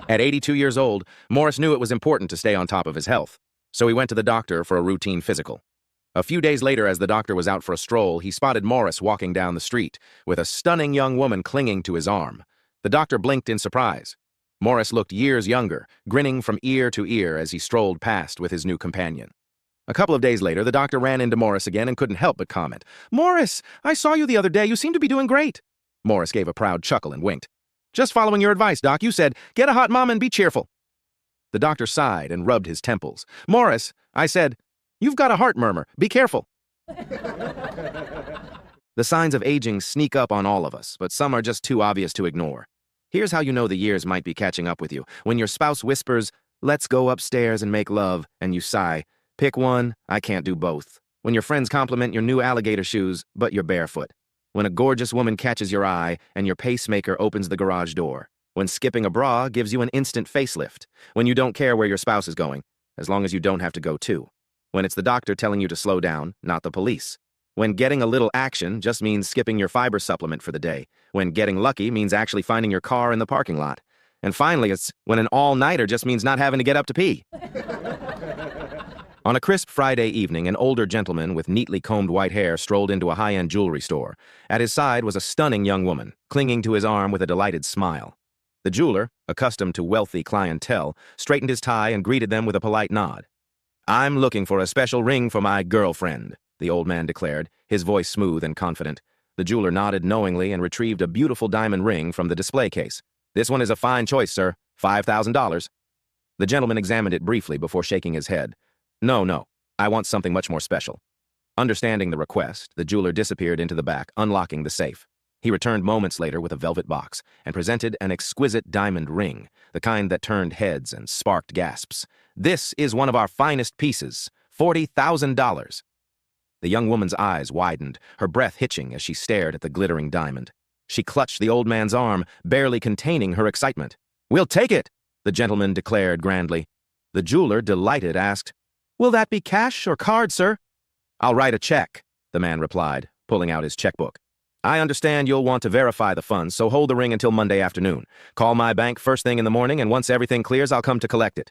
At 82 years old, Morris knew it was important to stay on top of his health, so he went to the doctor for a routine physical. A few days later, as the doctor was out for a stroll, he spotted Morris walking down the street, with a stunning young woman clinging to his arm. The doctor blinked in surprise. Morris looked years younger, grinning from ear to ear as he strolled past with his new companion. A couple of days later, the doctor ran into Morris again and couldn't help but comment, "Morris, I saw you the other day. You seem to be doing great." Morris gave a proud chuckle and winked. "Just following your advice, Doc. You said, get a hot mama and be cheerful." The doctor sighed and rubbed his temples. "Morris," I said, "you've got a heart murmur. Be careful." The signs of aging sneak up on all of us, but some are just too obvious to ignore. Here's how you know the years might be catching up with you. When your spouse whispers, "Let's go upstairs and make love," and you sigh, "Pick one, I can't do both." When your friends compliment your new alligator shoes, but you're barefoot. When a gorgeous woman catches your eye and your pacemaker opens the garage door. When skipping a bra gives you an instant facelift. When you don't care where your spouse is going, as long as you don't have to go too. When it's the doctor telling you to slow down, not the police. When getting a little action just means skipping your fiber supplement for the day. When getting lucky means actually finding your car in the parking lot. And finally, it's when an all-nighter just means not having to get up to pee. On a crisp Friday evening, an older gentleman with neatly combed white hair strolled into a high-end jewelry store. At his side was a stunning young woman, clinging to his arm with a delighted smile. The jeweler, accustomed to wealthy clientele, straightened his tie and greeted them with a polite nod. "I'm looking for a special ring for my girlfriend," the old man declared, his voice smooth and confident. The jeweler nodded knowingly and retrieved a beautiful diamond ring from the display case. "This one is a fine choice, sir. $5,000. The gentleman examined it briefly before shaking his head. No, I want something much more special." Understanding the request, the jeweler disappeared into the back, unlocking the safe. He returned moments later with a velvet box and presented an exquisite diamond ring, the kind that turned heads and sparked gasps. "This is one of our finest pieces, $40,000. The young woman's eyes widened, her breath hitching as she stared at the glittering diamond. She clutched the old man's arm, barely containing her excitement. "We'll take it," the gentleman declared grandly. The jeweler, delighted, asked, "Will that be cash or card, sir?" "I'll write a check," the man replied, pulling out his checkbook. "I understand you'll want to verify the funds, so hold the ring until Monday afternoon. Call my bank first thing in the morning, and once everything clears, I'll come to collect it."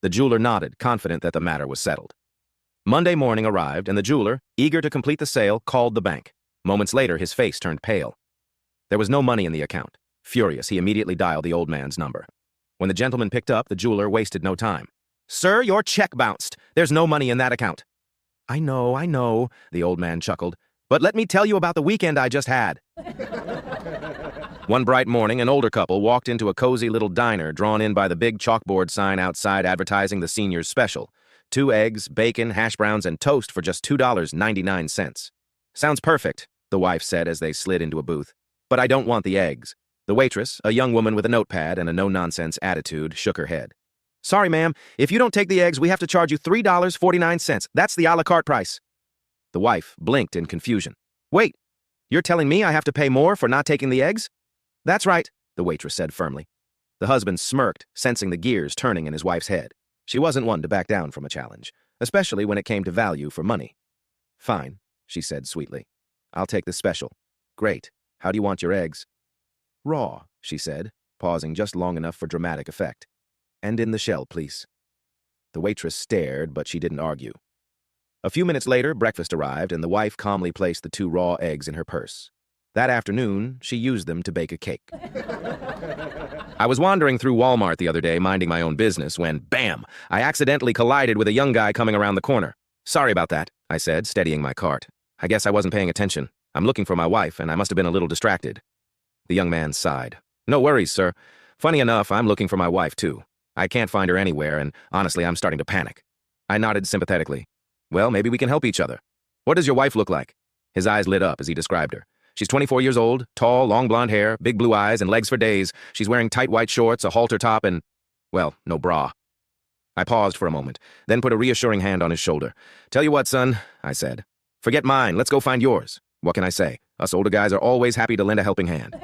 The jeweler nodded, confident that the matter was settled. Monday morning arrived, and the jeweler, eager to complete the sale, called the bank. Moments later, his face turned pale. There was no money in the account. Furious, he immediately dialed the old man's number. When the gentleman picked up, the jeweler wasted no time. "Sir, your check bounced. There's no money in that account." I know, the old man chuckled. "But let me tell you about the weekend I just had." One bright morning, an older couple walked into a cozy little diner drawn in by the big chalkboard sign outside advertising the seniors special. 2 eggs, bacon, hash browns, and toast for just $2.99. "Sounds perfect," the wife said as they slid into a booth. "But I don't want the eggs." The waitress, a young woman with a notepad and a no-nonsense attitude, shook her head. "Sorry, ma'am. If you don't take the eggs, we have to charge you $3.49. That's the a la carte price." The wife blinked in confusion. "Wait, you're telling me I have to pay more for not taking the eggs?" "That's right," the waitress said firmly. The husband smirked, sensing the gears turning in his wife's head. She wasn't one to back down from a challenge, especially when it came to value for money. "Fine," she said sweetly. "I'll take the special." "Great. How do you want your eggs?" "Raw," she said, pausing just long enough for dramatic effect. "And in the shell, please." The waitress stared, but she didn't argue. A few minutes later, breakfast arrived, and the wife calmly placed the 2 raw eggs in her purse. That afternoon, she used them to bake a cake. I was wandering through Walmart the other day, minding my own business, when, bam, I accidentally collided with a young guy coming around the corner. "Sorry about that," I said, steadying my cart. "I guess I wasn't paying attention. I'm looking for my wife, and I must have been a little distracted." The young man sighed. "No worries, sir. Funny enough, I'm looking for my wife, too. I can't find her anywhere, and honestly, I'm starting to panic." I nodded sympathetically. "Well, maybe we can help each other. What does your wife look like?" His eyes lit up as he described her. "She's 24 years old, tall, long blonde hair, big blue eyes, and legs for days. She's wearing tight white shorts, a halter top, and, well, no bra." I paused for a moment, then put a reassuring hand on his shoulder. "Tell you what, son," I said. "Forget mine. Let's go find yours. What can I say? Us older guys are always happy to lend a helping hand."